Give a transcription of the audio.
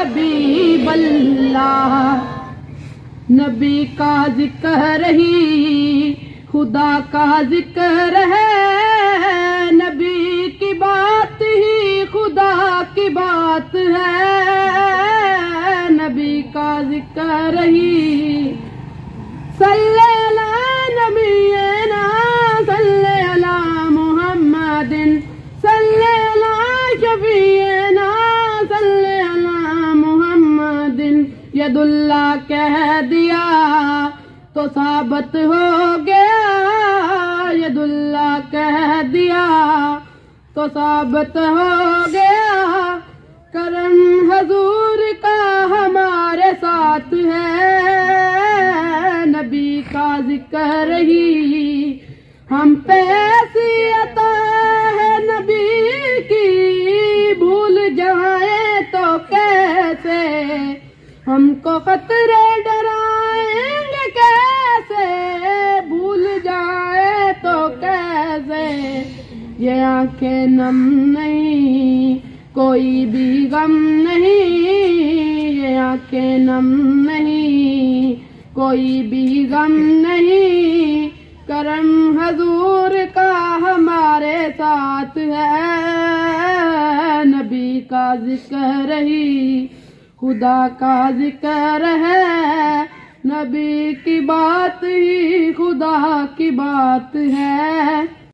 हबीबल्लाह। नबी का जिक्र ही खुदा का जिक्र है, नबी की बात ही खुदा की बात है। नबी का जिक्र ही सल्ले अला नबीना सल्ले अला मुहम्मदिन सल्ले अला शफीना सल्ले अला मुहम्मदिन। यदुल्ला कह दिया तो साबित हो गया, यदुल्ला कह दिया तो साबित हो गया। करम हजूर का हमारे साथ है, नबी का जिक्र ही हम पे ऐसी अता है नबी की, भूल जाए तो कैसे हमको खतरे डराएंगे, कैसे भूल जाए तो कैसे। ये आंखें नम नहीं कोई भी गम नहीं, ये आंखें नम नहीं कोई भी गम नहीं। करम हजूर का हमारे साथ है, नबी का जिक्र ही खुदा का जिक्र है। नबी की बात ही खुदा की बात है।